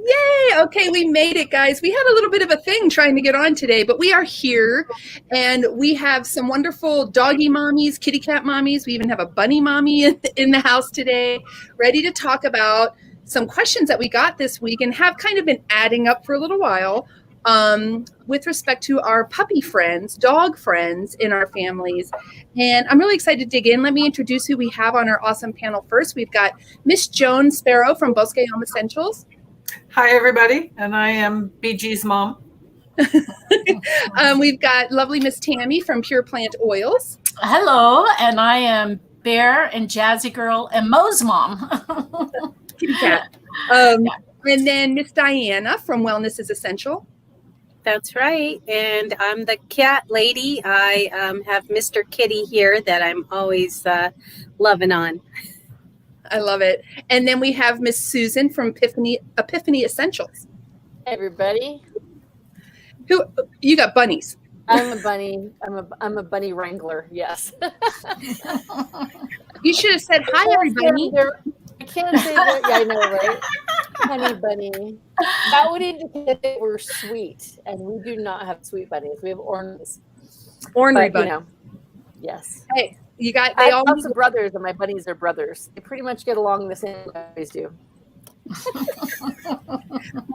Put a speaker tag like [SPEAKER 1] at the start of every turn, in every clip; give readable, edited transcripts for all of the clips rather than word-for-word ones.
[SPEAKER 1] Yay! Okay, we made it, guys. We had a little bit of a thing trying to get on today, but we are here, and we have some wonderful doggy mommies, kitty cat mommies. We even have a bunny mommy in the house today, ready to talk about some questions that we got this week and have kind of been adding up for a little while with respect to our puppy friends, dog friends in our families. And I'm really excited to dig in. Let me introduce who we have on our awesome panel first. We've got Miss Joan Sberro from BosqueOm Essentials.
[SPEAKER 2] Hi, everybody, and I am BG's mom.
[SPEAKER 1] We've got lovely Miss Tammy from Pure Plant Oils.
[SPEAKER 3] Hello, and I am Bear and Jazzy Girl and Mo's mom.
[SPEAKER 1] Kitty cat. And then Miss Diana from Wellness is Essential.
[SPEAKER 4] That's right, and I'm the cat lady. I have Mr. Kitty here that I'm always loving on.
[SPEAKER 1] I love it. And then we have Miss Susan from EpiphanyESsentials.
[SPEAKER 5] Hey, everybody.
[SPEAKER 1] Who you got? Bunnies.
[SPEAKER 5] I'm a bunny. I'm a bunny wrangler. Yes.
[SPEAKER 1] You should have said hi, everybody.
[SPEAKER 5] I can't say that. Yeah, I know, right? Honey bunny. That would indicate that we're sweet, and we do not have sweet bunnies. We have orneries.
[SPEAKER 1] Ornery bunnies.
[SPEAKER 5] You know, yes.
[SPEAKER 1] Hey. You got
[SPEAKER 5] I have lots of brothers, and my bunnies are brothers. They pretty much get along the same way I always do.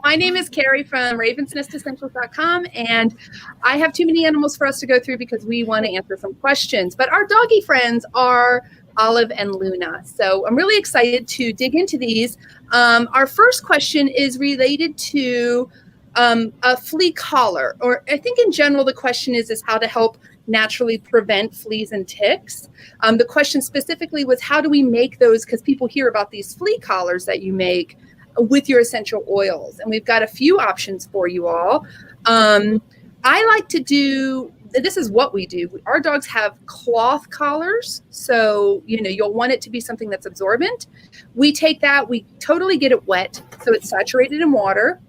[SPEAKER 1] My name is Kari from RavensNestEssentials.com, and I have too many animals for us to go through because we want to answer some questions. But our doggy friends are Olive and Luna. So I'm really excited to dig into these. Our first question is related to a flea collar, or I think in general the question is how to help naturally prevent fleas and ticks. The question specifically was, how do we make those? Because people hear about these flea collars that you make with your essential oils. And we've got a few options for you all. I like to do, this is what we do. Our dogs have cloth collars. So, you'll want it to be something that's absorbent. We take that, we totally get it wet. So it's saturated in water.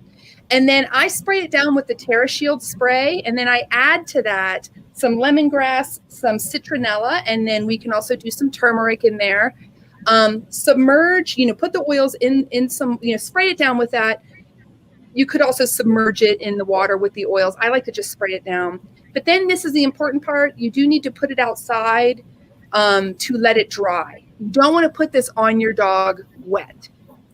[SPEAKER 1] And then I spray it down with the TerraShield spray. And then I add to that some lemongrass, some citronella, and then we can also do some turmeric in there. Submerge, put the oils in some, spray it down with that. You could also submerge it in the water with the oils. I like to just spray it down. But then this is the important part. You do need to put it outside to let it dry. You don't want to put this on your dog wet.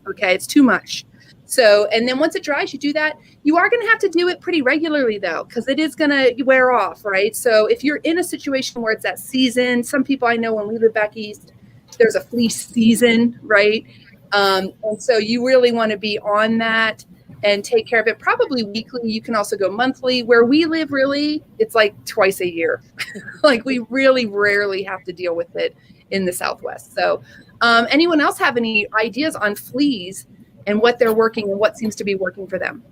[SPEAKER 1] Okay, it's too much. So, and then once it dries, you do that. You are going to have to do it pretty regularly, though, because it is going to wear off, right? So if you're in a situation where it's that season, some people I know when we live back east, there's a flea season, right? And so you really want to be on that and take care of it probably weekly. You can also go monthly. Where we live, really, it's like twice a year. Like we really rarely have to deal with it in the Southwest. So anyone else have any ideas on fleas and what they're working and what seems to be working for them?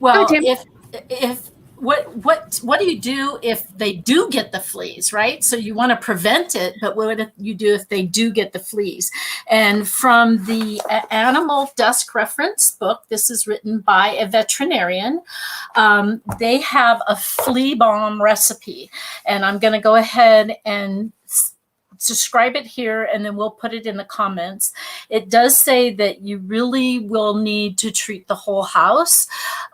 [SPEAKER 3] Well, if what do you do if they do get the fleas, right? So you want to prevent it, but what do you do if they do get the fleas? And from the Animal Dusk Reference book, this is written by a veterinarian. They have a flea balm recipe, and I'm going to go ahead and describe it here, and then we'll put it in the comments. It does say that you really will need to treat the whole house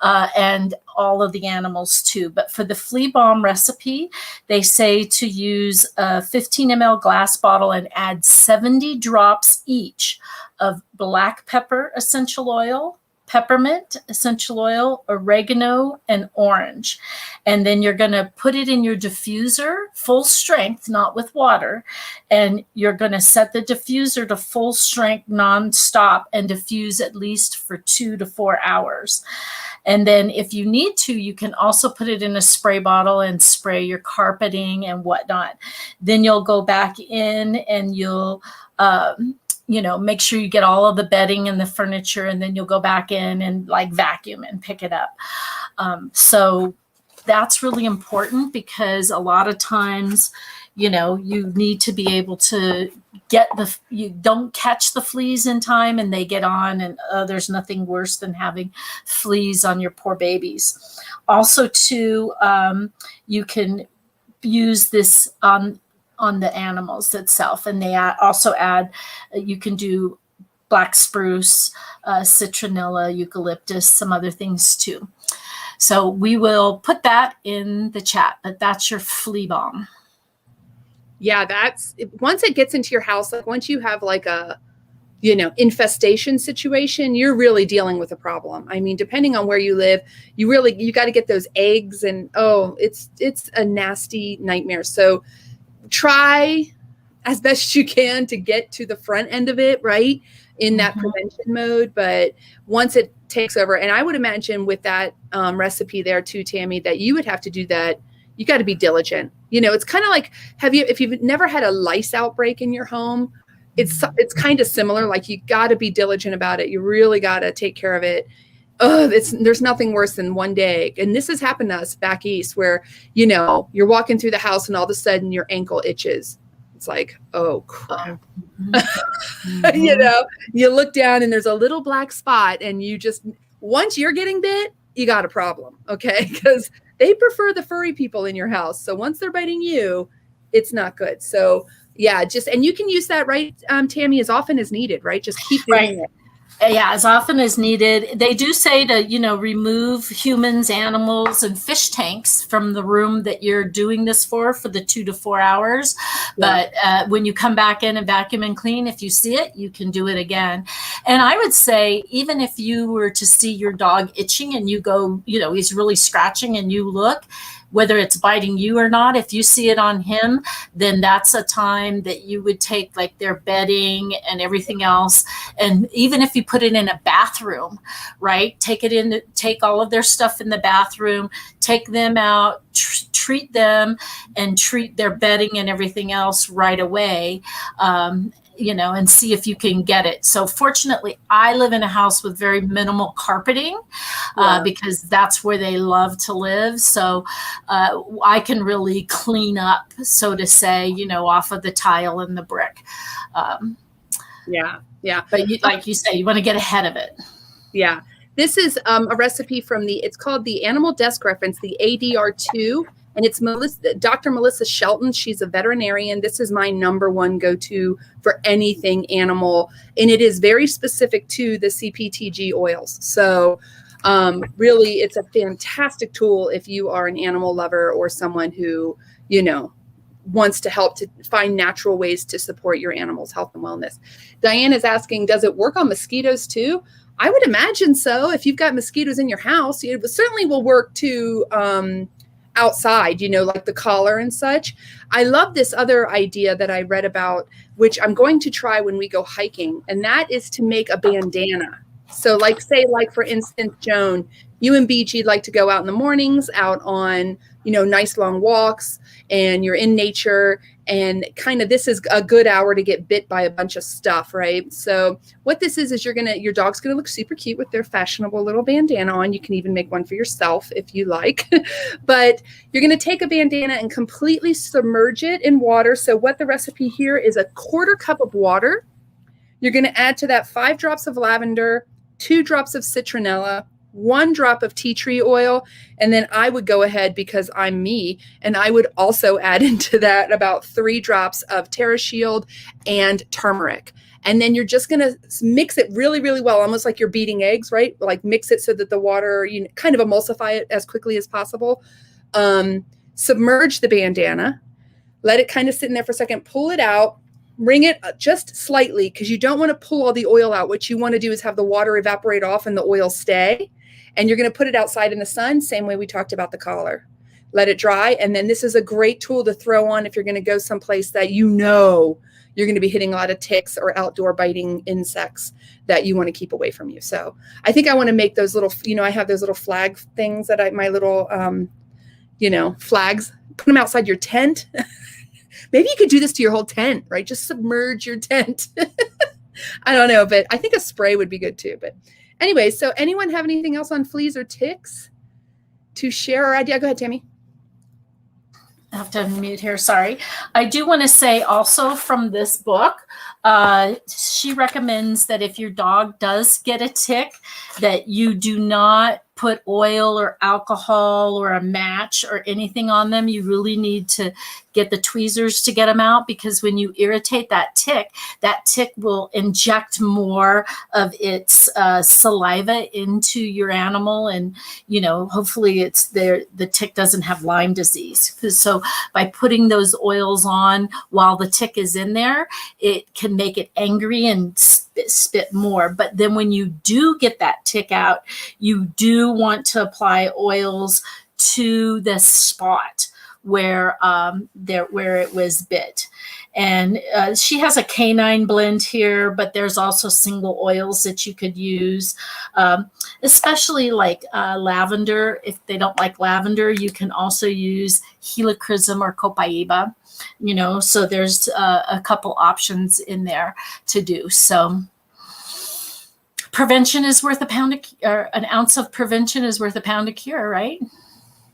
[SPEAKER 3] and all of the animals too. But for the flea balm recipe, they say to use a 15 ml glass bottle and add 70 drops each of black pepper essential oil, peppermint essential oil, oregano, and orange. And then you're going to put it in your diffuser, full strength, not with water. And you're going to set the diffuser to full strength nonstop and diffuse at least for 2 to 4 hours. And then if you need to, you can also put it in a spray bottle and spray your carpeting and whatnot. Then you'll go back in and you'll make sure you get all of the bedding and the furniture, and then you'll go back in and like vacuum and pick it up. So that's really important because a lot of times, you need to be able to you don't catch the fleas in time and they get on, and there's nothing worse than having fleas on your poor babies. Also too, you can use this the animals itself. And they also add, you can do black spruce, citronella, eucalyptus, some other things too. So we will put that in the chat, but that's your flea balm.
[SPEAKER 1] Yeah, that's once it gets into your house, like once you have like a, infestation situation, you're really dealing with a problem. I mean, depending on where you live, you got to get those eggs, and it's a nasty nightmare. So try as best you can to get to the front end of it, right? In that prevention mode. But once it takes over, and I would imagine with that recipe there too, Tammy, that you would have to do that. You got to be diligent. It's kind of like, if you've never had a lice outbreak in your home, it's kind of similar. Like, you got to be diligent about it. You really got to take care of it. There's nothing worse than one day. And this has happened to us back east where, you're walking through the house and all of a sudden your ankle itches. It's like, oh crap. You look down and there's a little black spot, and once you're getting bit, you got a problem. Okay. Because they prefer the furry people in your house. So once they're biting you, it's not good. So yeah, and you can use that, right, Tammy, as often as needed, right? Just keep doing it.
[SPEAKER 3] Yeah, as often as needed. They do say to, remove humans, animals, and fish tanks from the room that you're doing this for the 2 to 4 hours. Yeah. But when you come back in and vacuum and clean, if you see it, you can do it again. And I would say, even if you were to see your dog itching and you go, he's really scratching, and you look, whether it's biting you or not, if you see it on him, then that's a time that you would take like their bedding and everything else. And even if you put it in a bathroom, right? Take all of their stuff in the bathroom, take them out, treat them, and treat their bedding and everything else right away. And see if you can get it. So fortunately, I live in a house with very minimal carpeting because that's where they love to live. So I can really clean up, so to say, off of the tile and the brick.
[SPEAKER 1] Yeah.
[SPEAKER 3] But like you say, you want to get ahead of it.
[SPEAKER 1] Yeah. This is a recipe from it's called the Animal Desk Reference, the ADR2. And it's Dr. Melissa Shelton. She's a veterinarian. This is my #1 go-to for anything animal. And it is very specific to the CPTG oils. So really, it's a fantastic tool if you are an animal lover or someone who, wants to help to find natural ways to support your animal's health and wellness. Diane is asking, does it work on mosquitoes too? I would imagine so. If you've got mosquitoes in your house, it certainly will work to outside, like the collar and such. I love this other idea that I read about, which I'm going to try when we go hiking, and that is to make a bandana. So for instance, Joan, you and BG like to go out in the mornings, out on, nice long walks, and you're in nature, and kind of this is a good hour to get bit by a bunch of stuff, right? So what this is your dog's gonna look super cute with their fashionable little bandana on. You can even make one for yourself if you like. But you're gonna take a bandana and completely submerge it in water. So what the recipe here is, a 1/4 cup of water. You're gonna add to that 5 drops of lavender, 2 drops of citronella, 1 drop of tea tree oil. And then I would go ahead, because I'm me, and I would also add into that about 3 drops of TerraShield and turmeric. And then you're just going to mix it really, really well, almost like you're beating eggs, right? Like mix it so that the water, kind of emulsify it as quickly as possible. Submerge the bandana, let it kind of sit in there for a second, pull it out, wring it just slightly, because you don't want to pull all the oil out. What you want to do is have the water evaporate off and the oil stay. And you're going to put it outside in the sun, same way we talked about the collar. Let it dry. And then this is a great tool to throw on if you're going to go someplace that you're going to be hitting a lot of ticks or outdoor biting insects that you want to keep away from you. So I think I want to make those little, I have those little flag things that my little, flags, put them outside your tent. Maybe you could do this to your whole tent, right? Just submerge your tent. I don't know, but I think a spray would be good too. But anyway, so anyone have anything else on fleas or ticks to share our idea? Go ahead, Tammy.
[SPEAKER 3] I have to unmute here. Sorry. I do want to say also from this book, She recommends that if your dog does get a tick, that you do not put oil or alcohol or a match or anything on them. You really need to get the tweezers to get them out, because when you irritate that tick will inject more of its saliva into your animal, and hopefully the tick doesn't have Lyme disease. So by putting those oils on while the tick is in there, it can make it angry and spit more. But then when you do get that tick out, you do want to apply oils to the spot where it was bit. And she has a canine blend here, but there's also single oils that you could use, especially like lavender. If they don't like lavender, you can also use helichrysum or copaiba. So there's a couple options in there to do. So prevention is worth an ounce of prevention is worth a pound of cure, right?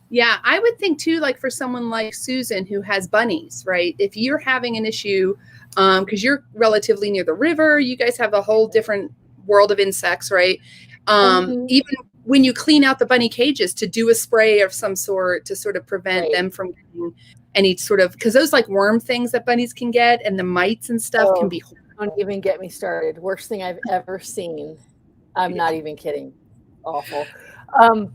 [SPEAKER 1] Yeah, I would think too, like for someone like Susan who has bunnies, right? If you're having an issue, because you're relatively near the river, you guys have a whole different world of insects, right? Even when you clean out the bunny cages, to do a spray of some sort to sort of prevent them from getting any sort of, because those like worm things that bunnies can get and the mites and stuff can be horrible.
[SPEAKER 5] Don't even get me started. Worst thing I've ever seen. I'm not even kidding. Awful.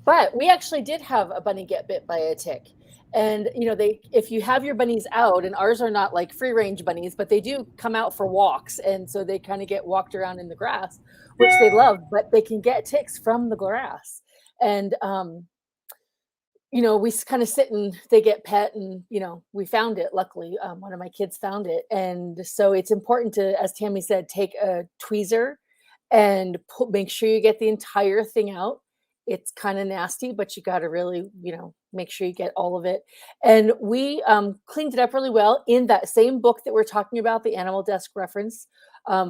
[SPEAKER 5] But we actually did have a bunny get bit by a tick. And, if you have your bunnies out, and ours are not like free range bunnies, but they do come out for walks. And so they kind of get walked around in the grass, which they love, but they can get ticks from the grass. And, we kind of sit and they get pet, and, we found it. Luckily, one of my kids found it. And so it's important to, as Tammy said, take a tweezer and make sure you get the entire thing out. It's kind of nasty, but you got to really, make sure you get all of it. And we cleaned it up really well in that same book that we're talking about, the Animal Desk reference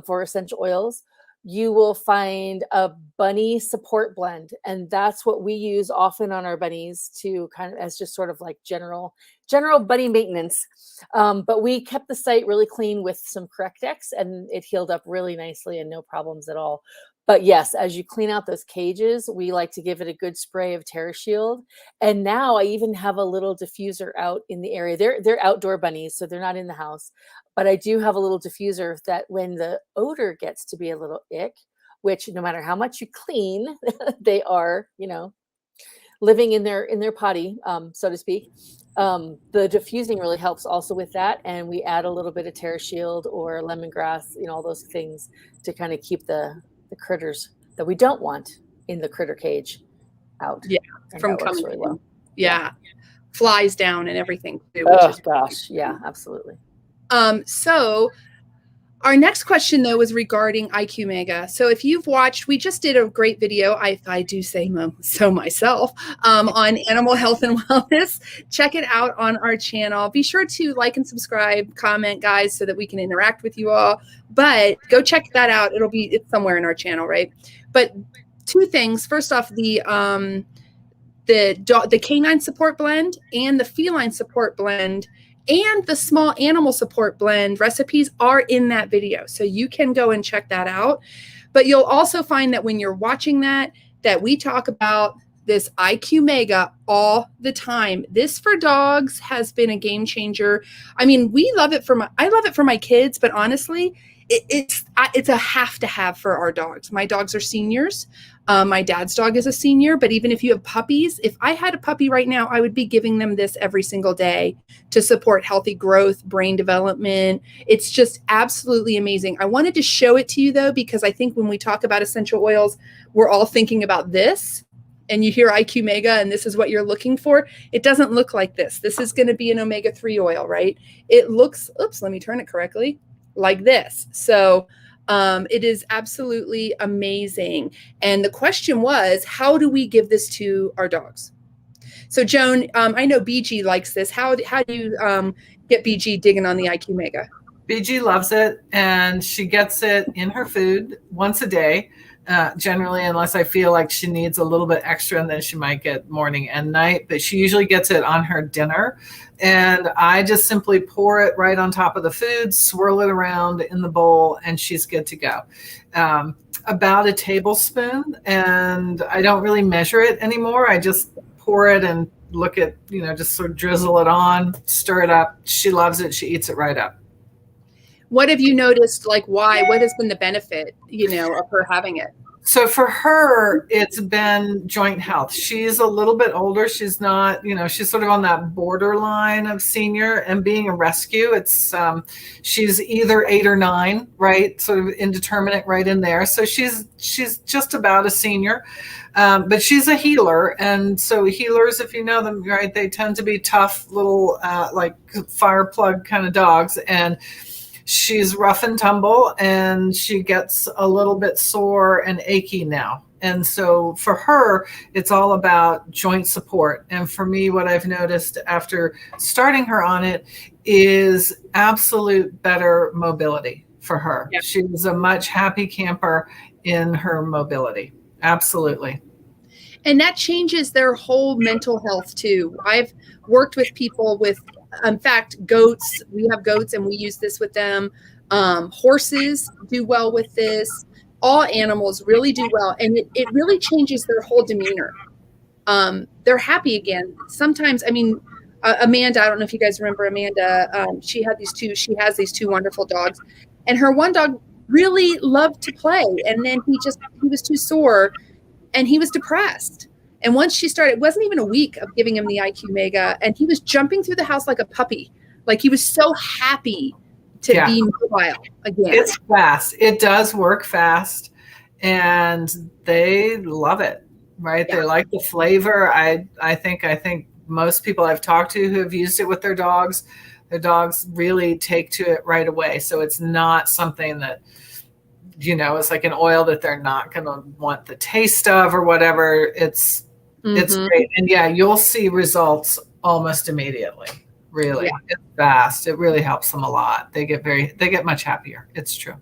[SPEAKER 5] for essential oils. You will find a bunny support blend. And that's what we use often on our bunnies to kind of as just sort of like general bunny maintenance. But we kept the site really clean with some Correct-X, and it healed up really nicely and no problems at all. But yes, as you clean out those cages, we like to give it a good spray of TerraShield. And now I even have a little diffuser out in the area. They're outdoor bunnies, so they're not in the house. But I do have a little diffuser that when the odor gets to be a little ick, which no matter how much you clean, they are, living in their potty, so to speak. The diffusing really helps also with that. And we add a little bit of TerraShield or lemongrass, all those things to kind of keep the critters that we don't want in the critter cage out.
[SPEAKER 1] Yeah,
[SPEAKER 5] and
[SPEAKER 1] from coming
[SPEAKER 5] really well.
[SPEAKER 1] Yeah. Flies down and everything too.
[SPEAKER 5] Gosh. Yeah, absolutely.
[SPEAKER 1] So our next question though is regarding IQ Mega. So if you've watched, we just did a great video, I do say so myself, on animal health and wellness. Check it out on our channel. Be sure to like and subscribe, comment, guys, so that we can interact with you all. But go check that out. It's somewhere in our channel, right? But two things. First off, the canine support blend and the feline support blend and the small animal support blend recipes are in that video. So you can go and check that out. But you'll also find that when you're watching that we talk about this IQ Mega all the time. This for dogs has been a game changer. I mean, I love it for my kids, but honestly, it's a have to have for our dogs. My dogs are seniors. My dad's dog is a senior, but even if you have puppies, if I had a puppy right now, I would be giving them this every single day to support healthy growth, brain development. It's just absolutely amazing. I wanted to show it to you though, because I think when we talk about essential oils, we're all thinking about this, and you hear IQ Mega and this is what you're looking for. It doesn't look like this. This is going to be an omega-3 oil, right? It looks, let me turn it correctly, like this. So it is absolutely amazing. And the question was, how do we give this to our dogs? So Joan, I know BG likes this. How do you get BG digging on the IQ Mega?
[SPEAKER 2] BG loves it, and she gets it in her food once a day. generally, unless I feel like she needs a little bit extra, and then she might get morning and night, but she usually gets it on her dinner. And I just simply pour it right on top of the food, swirl it around in the bowl, and she's good to go. About a tablespoon, and I don't really measure it anymore. I just pour it and look at, just sort of drizzle it on, stir it up. She loves it. She eats it right up.
[SPEAKER 1] What have you noticed? Like, why? What has been the benefit, of her having it?
[SPEAKER 2] So for her, it's been joint health. She's a little bit older. She's not, she's sort of on that borderline of senior, and being a rescue, it's, she's either 8 or 9, right? Sort of indeterminate right in there. So she's just about a senior, but she's a healer. And so healers, if you know them, right, they tend to be tough little, like fire plug kind of dogs. And she's rough and tumble, and she gets a little bit sore and achy now. And so for her, it's all about joint support. And for me, what I've noticed after starting her on it is absolute better mobility for her. Yeah. She's a much happy camper in her mobility. Absolutely.
[SPEAKER 1] And that changes their whole mental health too. I've worked with people with, in fact, goats. We have goats and we use this with them. Horses do well with this. All animals really do well. And it really changes their whole demeanor. They're happy again. Sometimes, Amanda, I don't know if you guys remember Amanda. She has these 2 wonderful dogs. And her one dog really loved to play. And then he was too sore and he was depressed. And once she started, it wasn't even a week of giving him the IQ Mega, and he was jumping through the house like a puppy. Like he was so happy to be mobile again.
[SPEAKER 2] It's fast. It does work fast, and they love it, right? Yeah. They like the flavor. I think most people I've talked to who have used it with their dogs really take to it right away. So it's not something that, it's like an oil that they're not going to want the taste of or whatever. It's great. And you'll see results almost immediately. Really. Yeah. It's fast. It really helps them a lot. They get much happier. It's true.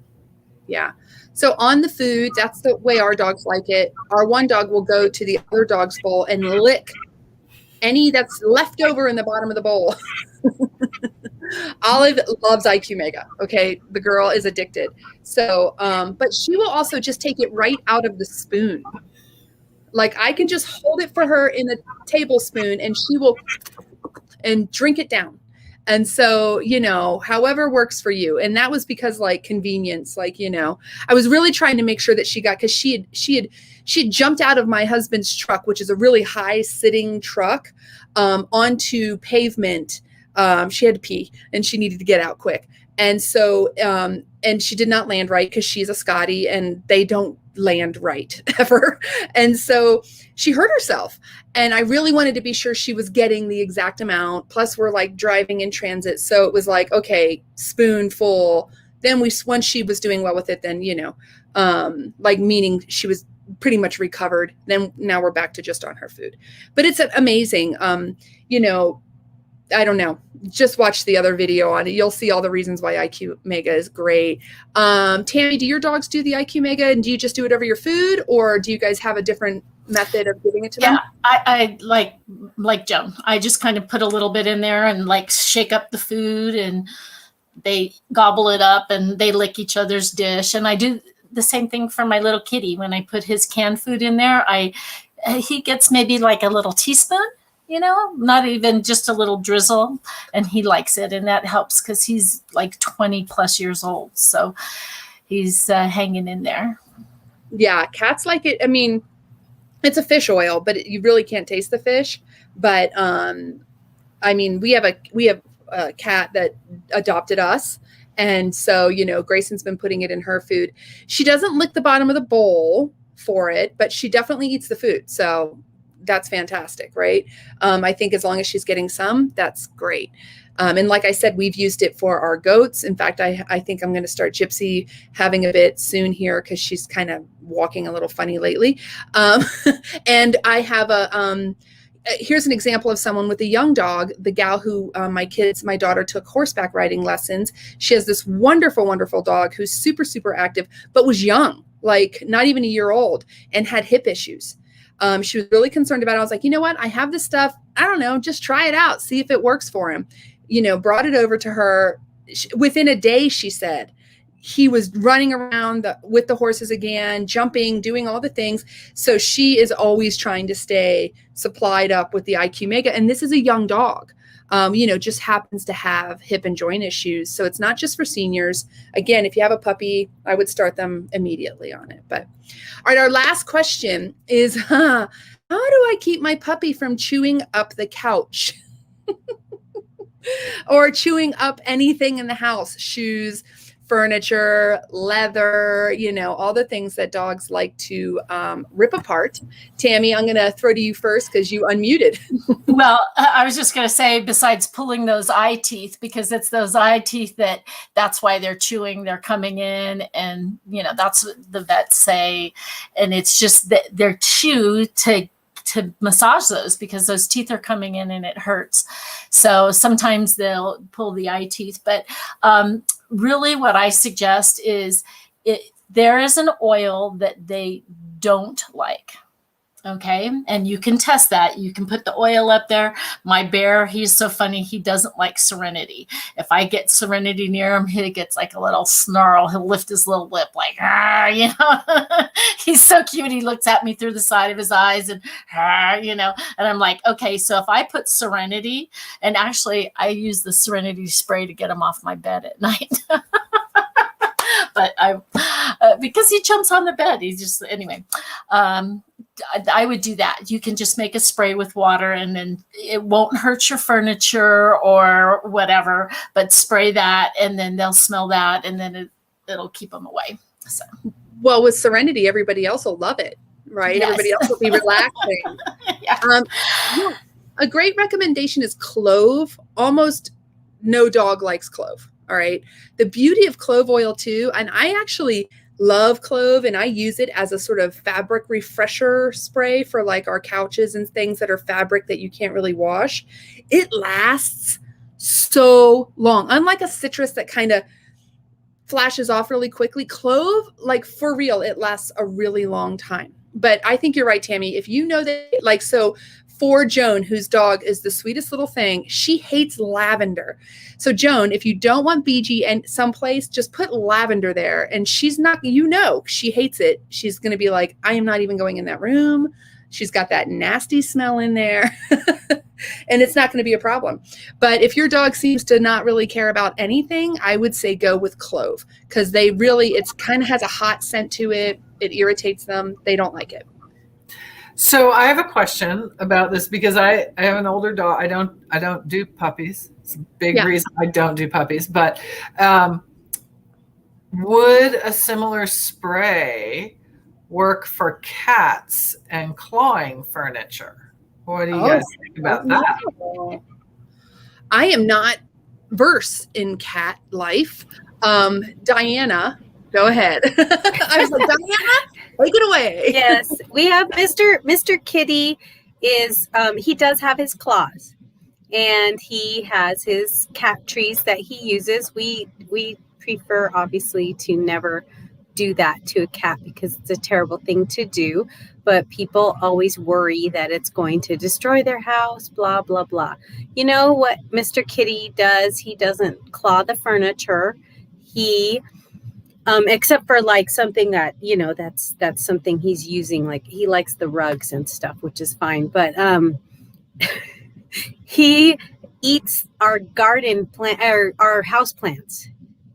[SPEAKER 1] Yeah. So on the food, that's the way our dogs like it. Our one dog will go to the other dog's bowl and lick any that's left over in the bottom of the bowl. Olive loves IQ Mega. Okay. The girl is addicted. So, but she will also just take it right out of the spoon. Like I can just hold it for her in a tablespoon and she will and drink it down. And so, however works for you. And that was because like convenience, I was really trying to make sure that she got, because she had jumped out of my husband's truck, which is a really high sitting truck, onto pavement. She had to pee and she needed to get out quick. And so, and she did not land right because she's a Scotty and they don't land right ever. And so she hurt herself. And I really wanted to be sure she was getting the exact amount. Plus we're like driving in transit. So it was like, okay, spoonful. Then once she was doing well with it, then, meaning she was pretty much recovered. Then now we're back to just on her food, but it's amazing. I don't know. Just watch the other video on it. You'll see all the reasons why IQ Mega is great. Tammy, do your dogs do the IQ Mega, and do you just do it over your food, or do you guys have a different method of giving it to them?
[SPEAKER 3] I like Joan. I just kind of put a little bit in there and like shake up the food, and they gobble it up and they lick each other's dish. And I do the same thing for my little kitty. When I put his canned food in there, he gets maybe like a little teaspoon. Not even just a little drizzle, and he likes it. And that helps because he's like 20 plus years old. So he's hanging in there.
[SPEAKER 1] Yeah. Cats like it. I mean, it's a fish oil, but you really can't taste the fish. But we have a cat that adopted us. And so, Grayson's been putting it in her food. She doesn't lick the bottom of the bowl for it, but she definitely eats the food. So that's fantastic, right? I think as long as she's getting some, that's great. And like I said, we've used it for our goats. In fact, I think I'm going to start Gypsy having a bit soon here because she's kind of walking a little funny lately. And I have here's an example of someone with a young dog, the gal who my daughter took horseback riding lessons. She has this wonderful, wonderful dog who's super, super active, but was young. like not even a year old, and had hip issues. She was really concerned about it. I was like, you know what? I have this stuff. I don't know. Just try it out. See if it works for him. Brought it over to her. Within a day, she said, he was running around with the horses again, jumping, doing all the things. So she is always trying to stay supplied up with the IQ Mega. And this is a young dog, just happens to have hip and joint issues. So it's not just for seniors. Again, if you have a puppy, I would start them immediately on it. But all right, our last question is, how do I keep my puppy from chewing up the couch or chewing up anything in the house, shoes, furniture, leather, all the things that dogs like to rip apart. Tammy, I'm going to throw to you first because you unmuted.
[SPEAKER 3] Well, I was just going to say, besides pulling those eye teeth, because it's those eye teeth that's why they're chewing, they're coming in, and, that's what the vets say. And it's just that they're chew to massage those because those teeth are coming in and it hurts. So sometimes they'll pull the eye teeth, but really what I suggest is there is an oil that they don't like. Okay. And you can test that. You can put the oil up there. My bear, he's so funny. He doesn't like Serenity. If I get Serenity near him, he gets like a little snarl. He'll lift his little lip like, he's so cute. He looks at me through the side of his eyes and, and I'm like, okay, so if I put Serenity, and actually I use the Serenity spray to get him off my bed at night. But because he jumps on the bed, I would do that. You can just make a spray with water and then it won't hurt your furniture or whatever, but spray that and then they'll smell that and then it'll keep them away. So,
[SPEAKER 1] well, with Serenity, everybody else will love it, right? Yes. Everybody else will be relaxing. Yeah. A great recommendation is clove. Almost no dog likes clove. All right. The beauty of clove oil too, and I actually love clove and I use it as a sort of fabric refresher spray for like our couches and things that are fabric that you can't really wash. It lasts so long. Unlike a citrus that kind of flashes off really quickly, clove, like for real, it lasts a really long time. But I think you're right, Tammy. If you know that, like, so for Joan, whose dog is the sweetest little thing, she hates lavender. So Joan, if you don't want BG and someplace, just put lavender there. And she's not, she hates it. She's going to be like, I am not even going in that room. She's got that nasty smell in there. And it's not going to be a problem. But if your dog seems to not really care about anything, I would say go with clove because it's kind of has a hot scent to it. It irritates them. They don't like it.
[SPEAKER 2] So I have a question about this because I have an older dog. I don't do puppies. It's a big reason I don't do puppies. But would a similar spray work for cats and clawing furniture? What do you guys think about that?
[SPEAKER 1] I am not versed in cat life. Diana, go ahead. I was like, Diana, take it away.
[SPEAKER 4] Yes, we have Mr. Kitty he does have his claws and he has his cat trees that he uses. We prefer obviously to never do that to a cat because it's a terrible thing to do, but people always worry that it's going to destroy their house, blah, blah, blah. You know what Mr. Kitty does? He doesn't claw the furniture. He except for like something that, that's something he's using. Like he likes the rugs and stuff, which is fine. But he eats our garden plant or our house plants.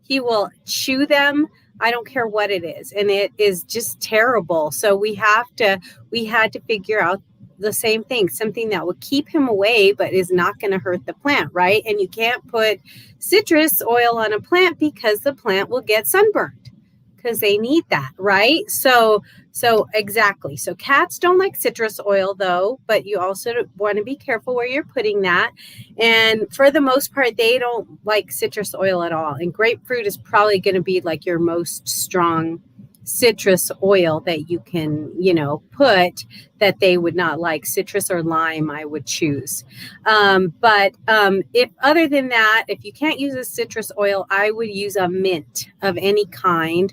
[SPEAKER 4] He will chew them. I don't care what it is. And it is just terrible. So we had to figure out the same thing, something that will keep him away, but is not going to hurt the plant. Right. And you can't put citrus oil on a plant because the plant will get sunburned because they need that. Right. So exactly. So cats don't like citrus oil though, but you also want to be careful where you're putting that. And for the most part, they don't like citrus oil at all. And grapefruit is probably going to be like your most strong citrus oil that you can, put that they would not like. Citrus or lime, I would choose. But if other than that, if you can't use a citrus oil, I would use a mint of any kind.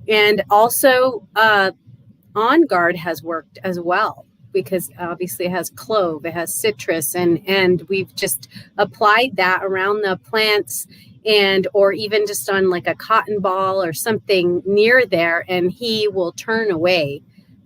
[SPEAKER 4] And also On Guard has worked as well, because obviously it has clove, it has citrus, and we've just applied that around the plants, and or even just on like a cotton ball or something near there, and he will turn away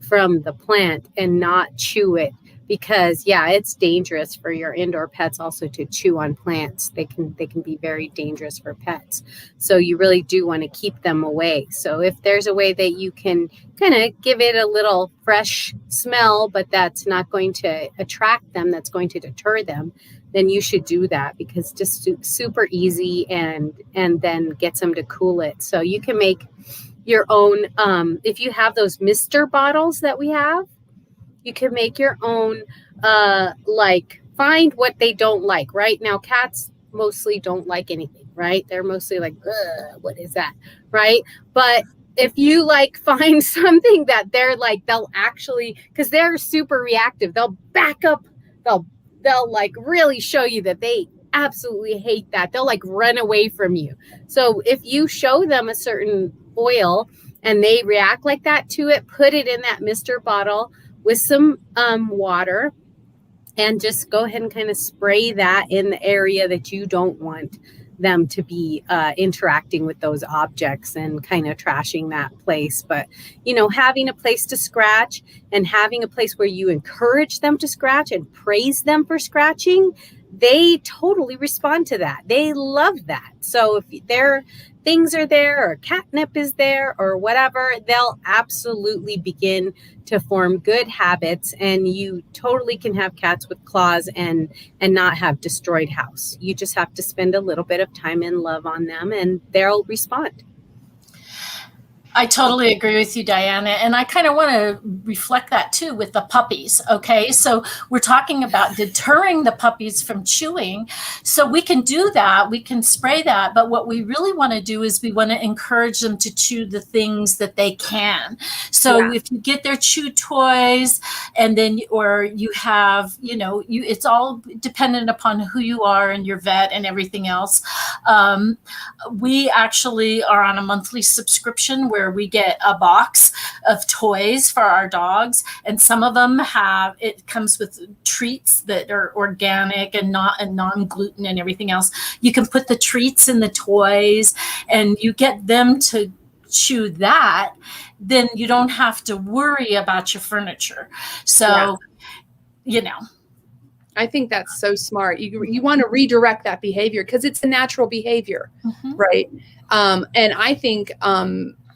[SPEAKER 4] from the plant and not chew it, because it's dangerous for your indoor pets also to chew on plants. They can be very dangerous for pets. So you really do want to keep them away. So if there's a way that you can kind of give it a little fresh smell, but that's not going to attract them, that's going to deter them, then you should do that, because just super easy, and then gets them to cool it. So you can make your own, if you have those mister bottles that we have, you can make your own, like find what they don't like. Right now, cats mostly don't like anything, right? They're mostly like, ugh, what is that? Right. But if you like find something that they're like, they'll actually, because they're super reactive, they'll back up, they'll like really show you that they absolutely hate that. They'll like run away from you. So if you show them a certain oil and they react like that to it, put it in that mister bottle with some water, and just go ahead and kind of spray that in the area that you don't want them to be interacting with those objects and kind of trashing that place. But, having a place to scratch and having a place where you encourage them to scratch and praise them for scratching, they totally respond to that. They love that. So if their things are there, or catnip is there, or whatever, they'll absolutely begin to form good habits. And you totally can have cats with claws and not have destroyed house. You just have to spend a little bit of time and love on them, and they'll respond.
[SPEAKER 3] I totally agree with you, Diana. And I kind of want to reflect that too with the puppies. Okay. So we're talking about deterring the puppies from chewing. So we can do that. We can spray that. But what we really want to do is we want to encourage them to chew the things that they can. So if you get their chew toys, and then, or you have, it's all dependent upon who you are and your vet and everything else. We actually are on a monthly subscription where we get a box of toys for our dogs, and some of them it comes with treats that are organic and non-gluten and everything else. You can put the treats in the toys, and you get them to chew that. Then you don't have to worry about your furniture. So,
[SPEAKER 1] I think that's so smart. You want to redirect that behavior, because it's a natural behavior, right? And I think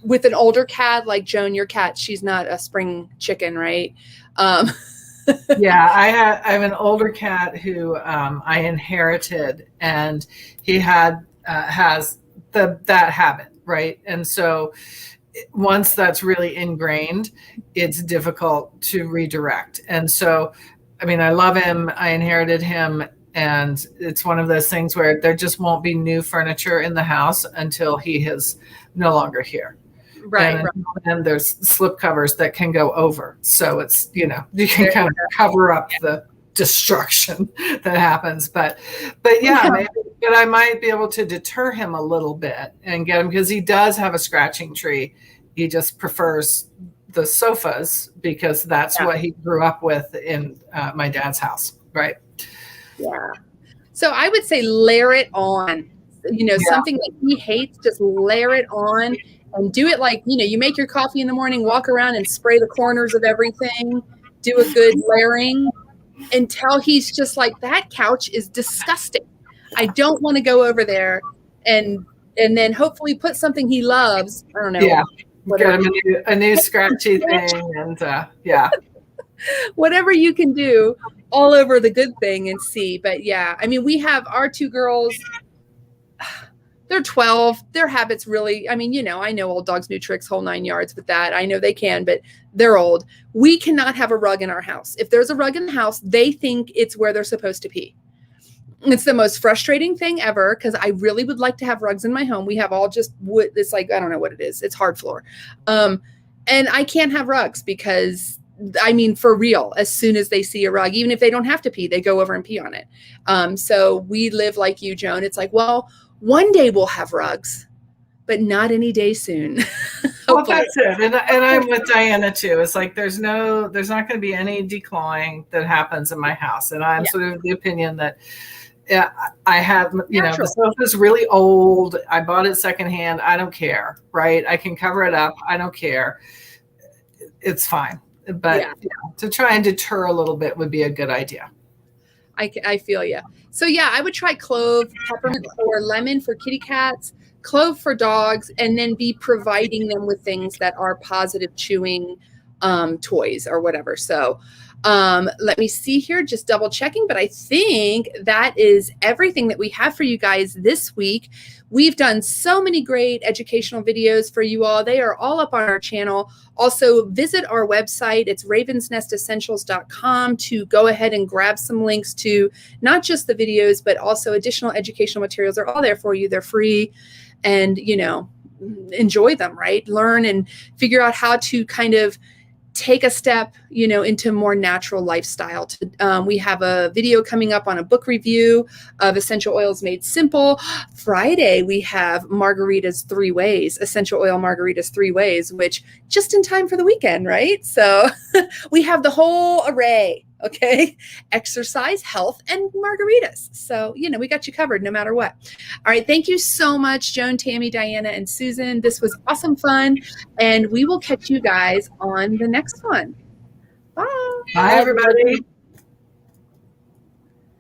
[SPEAKER 1] with an older cat like Joan, your cat, she's not a spring chicken, right?
[SPEAKER 2] Yeah, I have an older cat who I inherited, and he has that habit, right? And so once that's really ingrained, it's difficult to redirect. And so, I love him. I inherited him. And it's one of those things where there just won't be new furniture in the house until he is no longer here.
[SPEAKER 1] Right.
[SPEAKER 2] And there's slip covers that can go over. So it's, you can kind of cover up the destruction that happens. But maybe, but I might be able to deter him a little bit and get him, because he does have a scratching tree. He just prefers the sofas because that's what he grew up with in my dad's house. Right.
[SPEAKER 1] Yeah. So I would say layer it on, something that he hates, just layer it on and do it like, you make your coffee in the morning, walk around and spray the corners of everything, do a good layering until he's just like, that couch is disgusting. I don't want to go over there. And then hopefully put something he loves. I don't know. Yeah.
[SPEAKER 2] Get him a new scratchy thing, and
[SPEAKER 1] whatever you can do all over the good thing and see. But we have our two girls, they're 12. Their habits really, I know old dogs, new tricks, whole 9 yards with that. I know they can, but they're old. We cannot have a rug in our house. If there's a rug in the house, they think it's where they're supposed to pee. It's the most frustrating thing ever, because I really would like to have rugs in my home. We have all just wood. It's like, I don't know what it is. It's hard floor. And I can't have rugs because, for real, as soon as they see a rug, even if they don't have to pee, they go over and pee on it. So we live like you, Joan. It's like, well, one day we'll have rugs, but not any day soon. Hopefully.
[SPEAKER 2] Well, that's it. And I'm with Diana too. It's like there's not going to be any declawing that happens in my house. And I'm sort of the opinion that I have, the sofa's really old. I bought it secondhand. I don't care, right? I can cover it up. I don't care. It's fine. But to try and deter a little bit would be a good idea.
[SPEAKER 1] I feel you. So I would try clove, peppermint, or lemon for kitty cats, clove for dogs, and then be providing them with things that are positive chewing toys or whatever. So let me see here, just double checking, but I think that is everything that we have for you guys this week. We've done so many great educational videos for you all. They are all up on our channel. Also, visit our website. It's RavensNestEssentials.com to go ahead and grab some links to not just the videos, but also additional educational materials. They're all there for you. They're free, and, enjoy them, right? Learn and figure out how to kind of take a step, into more natural lifestyle. We have a video coming up on a book review of Essential Oils Made Simple. Friday, we have Margaritas 3 Ways, Essential Oil Margaritas 3 Ways, which just in time for the weekend, right? So we have the whole array. Okay. Exercise, health, and margaritas. So, we got you covered no matter what. All right. Thank you so much, Joan, Tammy, Diana, and Susan. This was awesome fun. And we will catch you guys on the next one. Bye.
[SPEAKER 2] Bye, everybody.